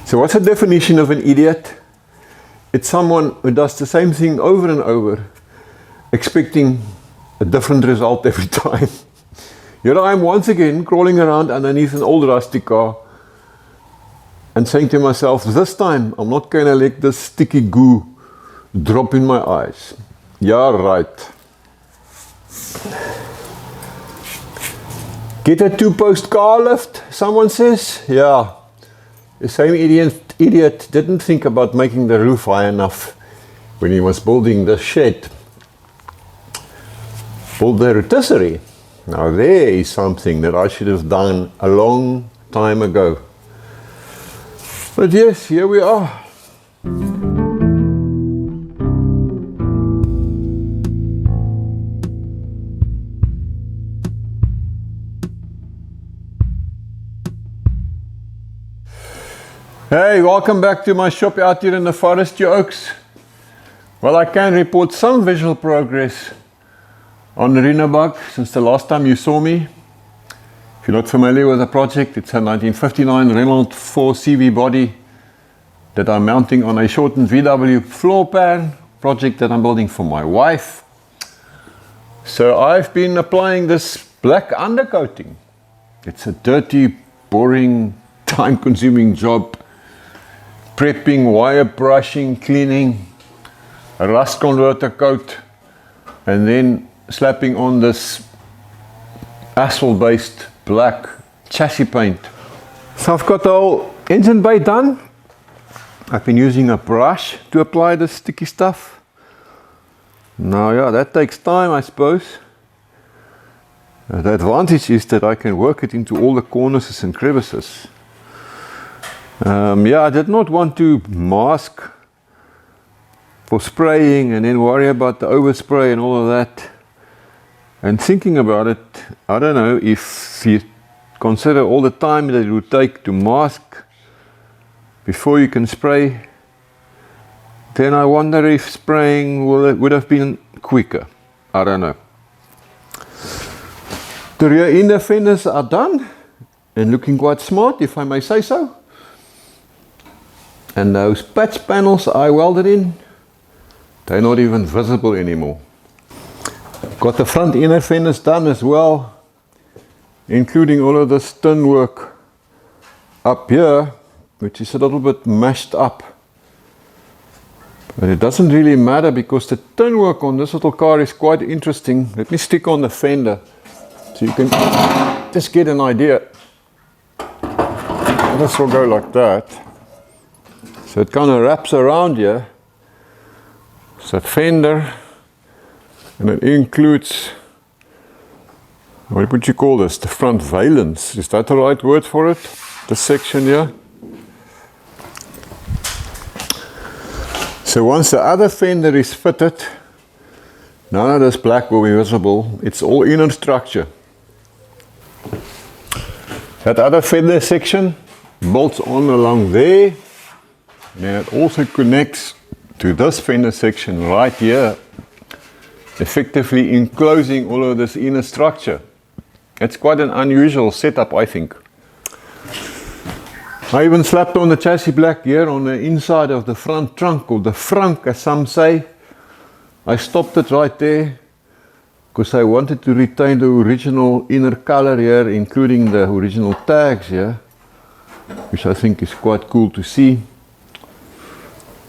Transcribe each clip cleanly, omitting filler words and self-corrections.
So what's the definition of an idiot? It's someone who does the same thing over and over, expecting a different result every time. Here I am once again crawling around underneath an old rusty car and saying to myself, this time I'm not going to let this sticky goo drop in my eyes. Yeah, right. Get a two-post car lift, someone says. Yeah, the same idiot didn't think about making the roof high enough when he was building the shed. Build the rotisserie. Now there is something that I should have done a long time ago. But yes, here we are. Hey, welcome back to my shop out here in the Forest Oaks. Well, I can report some visual progress on the Renobug since the last time you saw me. If you're not familiar with the project, it's a 1959 Renault 4CV body that I'm mounting on a shortened VW floor pan project that I'm building for my wife. So I've been applying this black undercoating. It's a dirty, boring, time-consuming job. Prepping, wire brushing, cleaning, a rust converter coat, and then slapping on this asphalt-based black chassis paint. So I've got the whole engine bay done. I've been using a brush to apply the sticky stuff. Now yeah, that takes time, I suppose. The advantage is that I can work it into all the cornices and crevices. Yeah, I did not want to mask for spraying and then worry about the overspray and all of that. And thinking about it, I don't know, if you consider all the time that it would take to mask before you can spray, then I wonder if spraying would have been quicker. I don't know. The rear inner fenders are done and looking quite smart, if I may say so. And those patch panels I welded in, they're not even visible anymore. Got the front inner fenders done as well, including all of this tin work up here, which is a little bit mashed up. But it doesn't really matter because the tin work on this little car is quite interesting. Let me stick on the fender so you can just get an idea. This will go like that. So it kind of wraps around here. It's a fender, and it includes, what would you call this? The front valence. Is that the right word for it? This section here. So once the other fender is fitted, none of this black will be visible. It's all inner structure. That other fender section bolts on along there. And it also connects to this fender section right here, effectively enclosing all of this inner structure. It's quite an unusual setup, I think. I even slapped on the chassis black here on the inside of the front trunk, or the frunk as some say. I stopped it right there because I wanted to retain the original inner color here, including the original tags here, which I think is quite cool to see.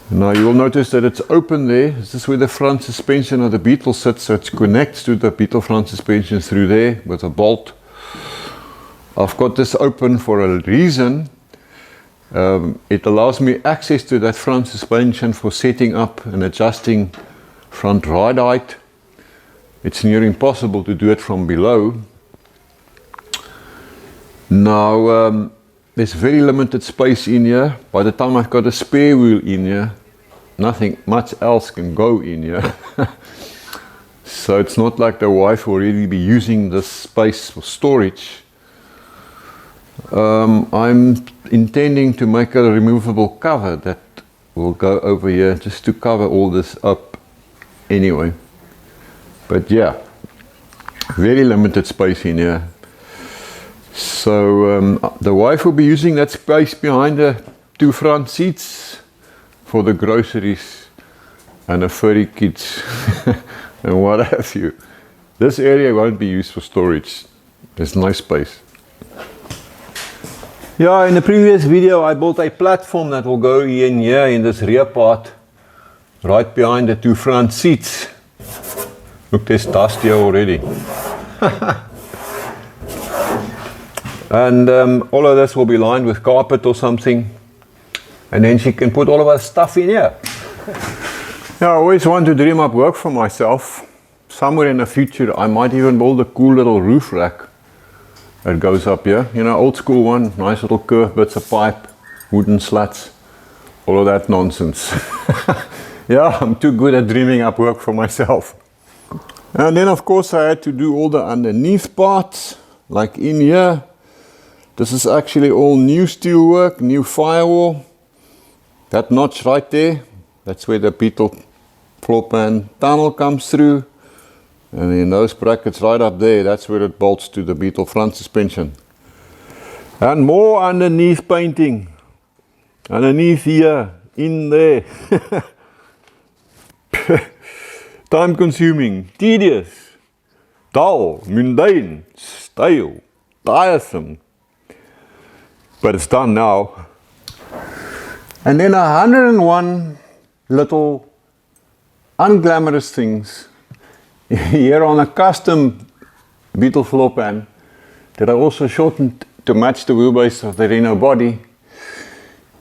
Now you will notice that it's open there. This is where the front suspension of the Beetle sits, so it connects to the Beetle front suspension through there with a bolt. I've got this open for a reason. It allows me access to that front suspension for setting up and adjusting front ride height. It's near impossible to do it from below. Now there's very limited space in here. By the time I've got a spare wheel in here, nothing much else can go in here. So it's not like the wife will really be using this space for storage. I'm intending to make a removable cover that will go over here just to cover all this up anyway. But yeah, very limited space in here. So the wife will be using that space behind the 2 front seats for the groceries and the furry kids and what have you. This area won't be used for storage. There's no space. Yeah, in the previous video I built a platform that will go in here in this rear part, right behind the 2 front seats. Look, there's dust here already. And all of this will be lined with carpet or something, and then she can put all of her stuff in here. Yeah, I always want to dream up work for myself. Somewhere in the future I might even build a cool little roof rack that goes up here. You know, old school one, nice little curved bits of pipe, wooden slats, all of that nonsense. Yeah, I'm too good at dreaming up work for myself. And then of course I had to do all the underneath parts, like in here. This is actually all new steel work, new firewall. That notch right there, that's where the Beetle floor pan tunnel comes through. And in those brackets right up there, that's where it bolts to the Beetle front suspension. And more underneath painting. Underneath here, in there. Time consuming, tedious, dull, mundane, stale, tiresome. But it's done now. And then 101 little unglamorous things here on a custom Beetle floor pan that I also shortened to match the wheelbase of the Renault body.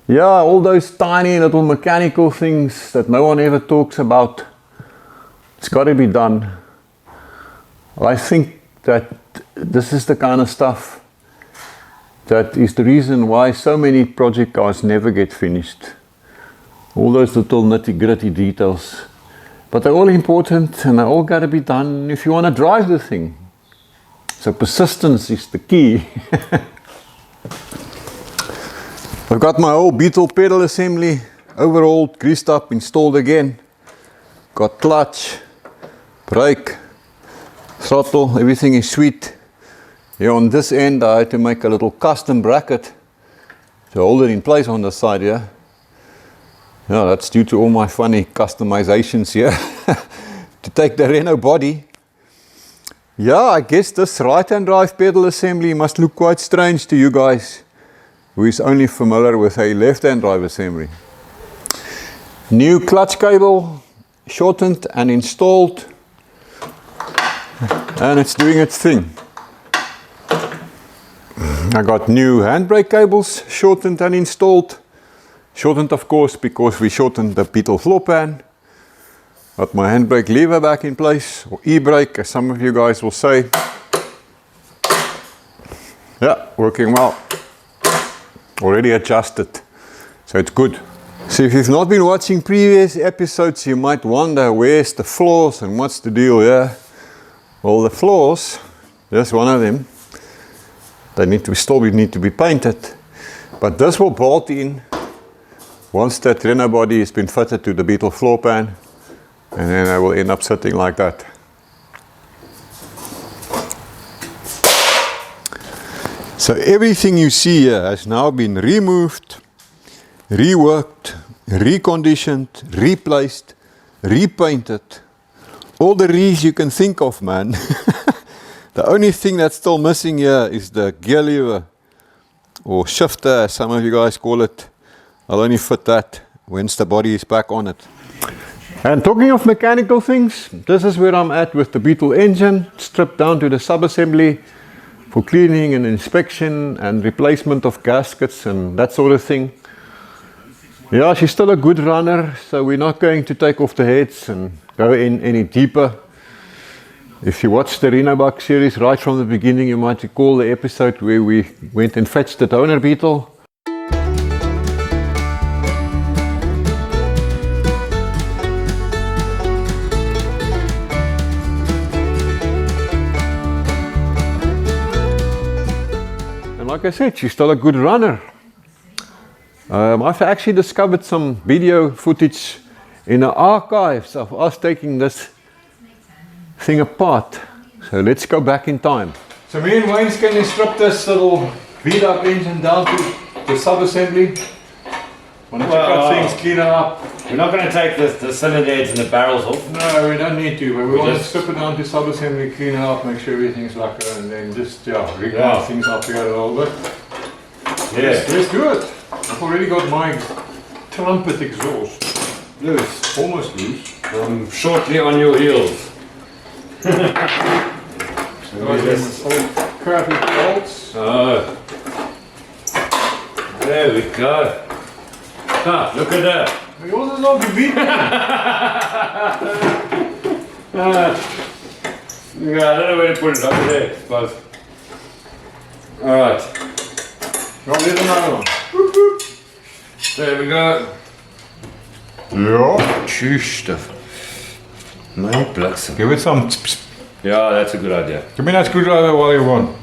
Yeah, all those tiny little mechanical things that no one ever talks about. It's got to be done. I think that this is the kind of stuff that is the reason why so many project cars never get finished. All those little nitty-gritty details. But they're all important and they're all got to be done if you want to drive the thing. So persistence is the key. I've got my whole Beetle pedal assembly overhauled, greased up, installed again. Got clutch, brake, throttle, everything is sweet. Here on this end I had to make a little custom bracket to hold it in place on the side here. Yeah, that's due to all my funny customizations here to take the Renault body. Yeah, I guess this right-hand drive pedal assembly must look quite strange to you guys who is only familiar with a left-hand drive assembly. New clutch cable, shortened and installed, and it's doing its thing. I got new handbrake cables, shortened and installed. Shortened of course because we shortened the Beetle floor pan. Got my handbrake lever back in place, or e-brake as some of you guys will say. Yeah, working well. Already adjusted, so it's good. So if you've not been watching previous episodes, you might wonder where's the floors and what's the deal here. Well, the floors, there's one of them. They need to be painted, but this will bolt in once that Renault body has been fitted to the Beetle floor pan, and then I will end up sitting like that. So everything you see here has now been removed, reworked, reconditioned, replaced, repainted. All the re's you can think of, man. The only thing that's still missing here is the gear lever, or shifter as some of you guys call it. I'll only fit that once the body is back on it. And talking of mechanical things, this is where I'm at with the Beetle engine, stripped down to the sub-assembly for cleaning and inspection and replacement of gaskets and that sort of thing. Yeah, she's still a good runner, so we're not going to take off the heads and go in any deeper. If you watched the Renobug series right from the beginning, you might recall the episode where we went and fetched the donor Beetle. And like I said, she's still a good runner. I've actually discovered some video footage in the archives of us taking this thing apart. So let's go back in time. So me and Wayne's going to strip this little beat up engine down to the sub-assembly. Why don't you cut things, clean it up? We're not going to take the cylinder heads and the barrels off. No, we don't need to, but we want to strip it down to sub-assembly, clean it up, make sure everything's lacquer, and then just, recline things up here a little bit. Yeah. Let's do it. I've already got my trumpet exhaust. Loose. Almost loose. I'm shortly on your heels. Crappy bolts. Oh. There we go. Ah, look at that. Yours is not beat. Yeah, I don't know where to put it. Over there, I suppose. Alright. Well, there's another one. There we go. Yeah. Tjus stuff. My bliksem. Give it some. Yeah, that's a good idea. Give me that screwdriver while you're on.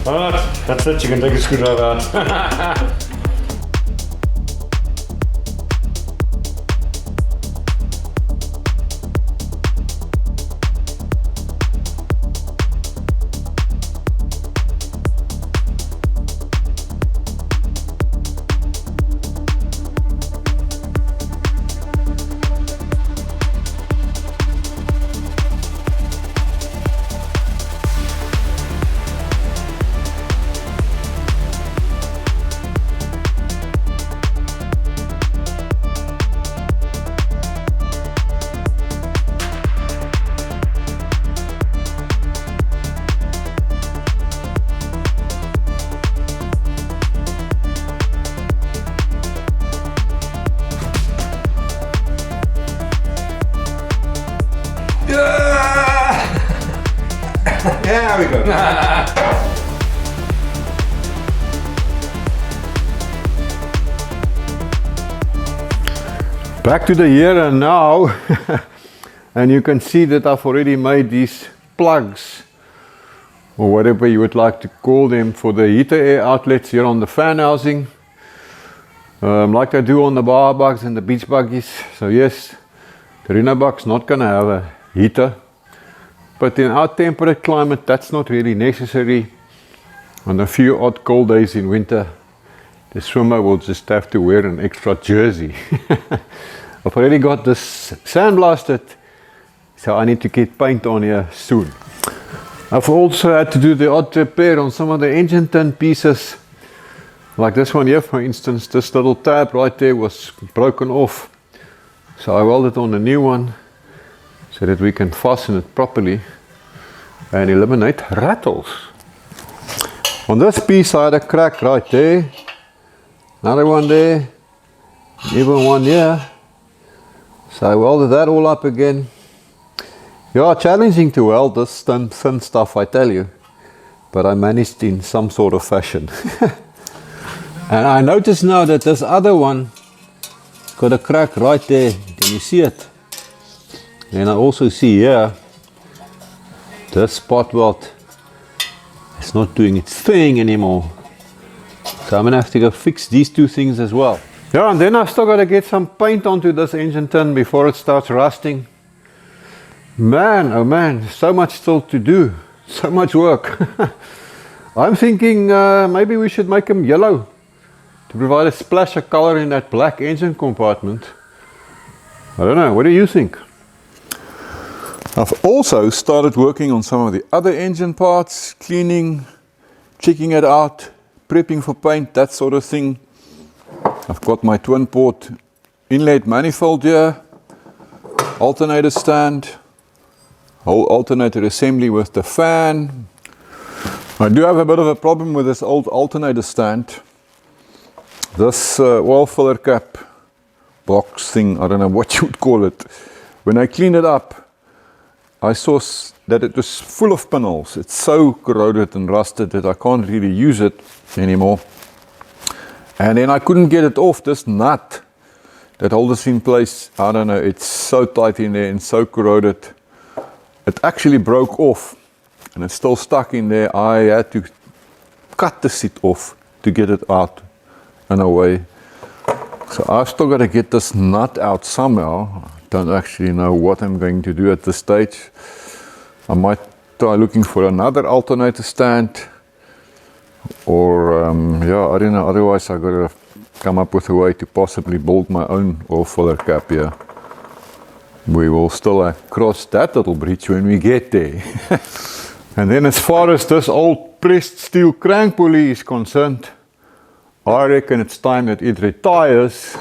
Alright, that's it. You can take a screwdriver out. There we go. Back to the here and now. And you can see that I've already made these plugs, or whatever you would like to call them, for the heater air outlets here on the fan housing. Like I do on the bar bugs and the beach buggies. So yes, the Renobug's not going to have a heater. But in our temperate climate, that's not really necessary. On a few odd cold days in winter, the swimmer will just have to wear an extra jersey. I've already got this sandblasted, so I need to get paint on here soon. I've also had to do the odd repair on some of the engine tin pieces. Like this one here, for instance, this little tab right there was broken off. So I welded on a new one, so that we can fasten it properly and eliminate rattles. On this piece I had a crack right there, another one there, even one here. So I welded that all up again. Yeah, challenging to weld this thin stuff, I tell you, but I managed in some sort of fashion. And I notice now that this other one got a crack right there. Can you see it? And I also see here, this spot weld is not doing its thing anymore. So I'm gonna have to go fix these two things as well. Yeah, and then I've still got to get some paint onto this engine tin before it starts rusting. Man, oh man, so much still to do, so much work. I'm thinking maybe we should make them yellow to provide a splash of color in that black engine compartment. I don't know, what do you think? I've also started working on some of the other engine parts, cleaning, checking it out, prepping for paint, that sort of thing. I've got my twin port inlet manifold here, alternator stand, whole alternator assembly with the fan. I do have a bit of a problem with this old alternator stand. This oil filler cap box thing, I don't know what you would call it. When I cleaned it up, I saw that it was full of pinholes. It's so corroded and rusted that I can't really use it anymore. And then I couldn't get it off. This nut that holds it in place, I don't know, it's so tight in there and so corroded. It actually broke off and it's still stuck in there. I had to cut the seat off to get it out and away. So I've still got to get this nut out somehow. I don't actually know what I'm going to do at this stage. I might try looking for another alternator stand, or yeah, I don't know. Otherwise I've got to come up with a way to possibly build my own oil filler cap here. We will still cross that little bridge when we get there. And then as far as this old pressed steel crank pulley is concerned, I reckon it's time that it retires.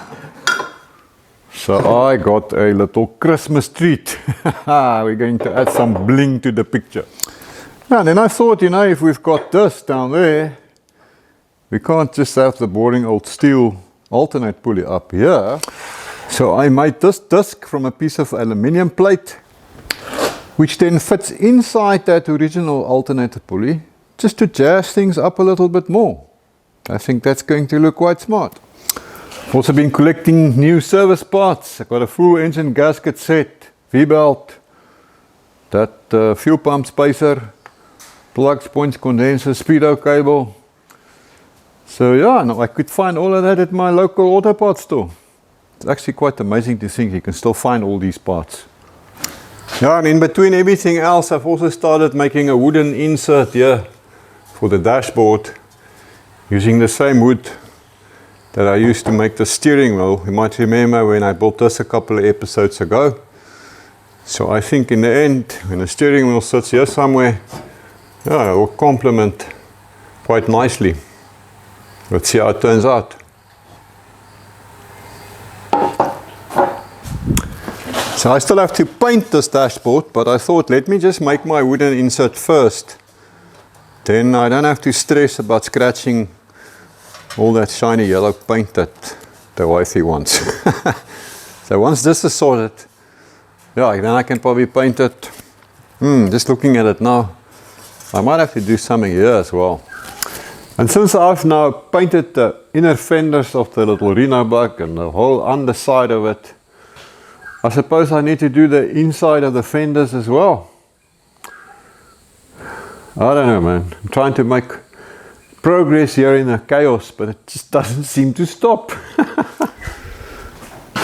So I got a little Christmas treat. We're going to add some bling to the picture. And then I thought, you know, if we've got this down there, we can't just have the boring old steel alternate pulley up here. So I made this disc from a piece of aluminium plate, which then fits inside that original alternator pulley, just to jazz things up a little bit more. I think that's going to look quite smart. I've also been collecting new service parts. I've got a full engine gasket set, V-belt, that fuel pump spacer, plugs, points, condenser, speedo cable. So yeah, no, I could find all of that at my local auto parts store. It's actually quite amazing to think you can still find all these parts. Yeah, and in between everything else, I've also started making a wooden insert here for the dashboard, using the same wood that I used to make the steering wheel. You might remember when I built this a couple of episodes ago. So I think in the end, when the steering wheel sits here somewhere, yeah, it will complement quite nicely. Let's see how it turns out. So I still have to paint this dashboard, but I thought, let me just make my wooden insert first. Then I don't have to stress about scratching all that shiny yellow paint that the wifey wants. So once this is sorted, yeah, then I can probably paint it. Just looking at it now, I might have to do something here as well. And since I've now painted the inner fenders of the little Renobug and the whole underside of it, I suppose I need to do the inside of the fenders as well. I don't know, man. I'm trying to make progress here in the chaos, but it just doesn't seem to stop.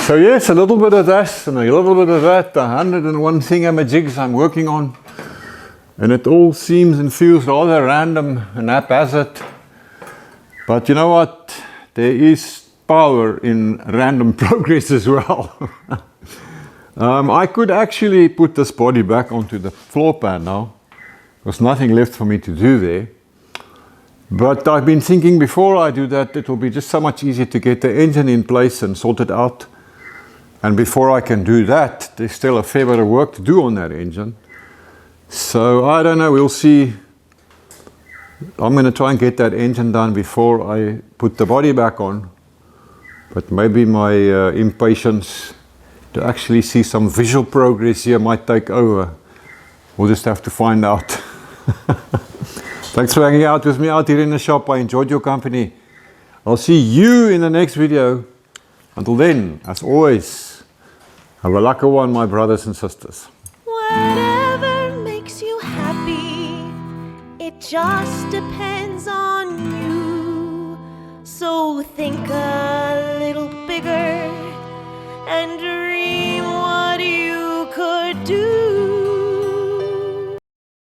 So yes, a little bit of this and a little bit of that, 101 thingamajigs I'm working on. And it all seems and feels rather random and haphazard. But you know what? There is power in random progress as well. I could actually put this body back onto the floor pan now. There's nothing left for me to do there. But I've been thinking before I do that, it will be just so much easier to get the engine in place and sort it out. And before I can do that, there's still a fair bit of work to do on that engine. So I don't know, we'll see. I'm going to try and get that engine done before I put the body back on. But maybe my impatience to actually see some visual progress here might take over. We'll just have to find out. Thanks for hanging out with me out here in the shop. I enjoyed your company. I'll see you in the next video. Until then, as always, have a lucky one, my brothers and sisters. Whatever makes you happy, it just depends on you. So think a little bigger and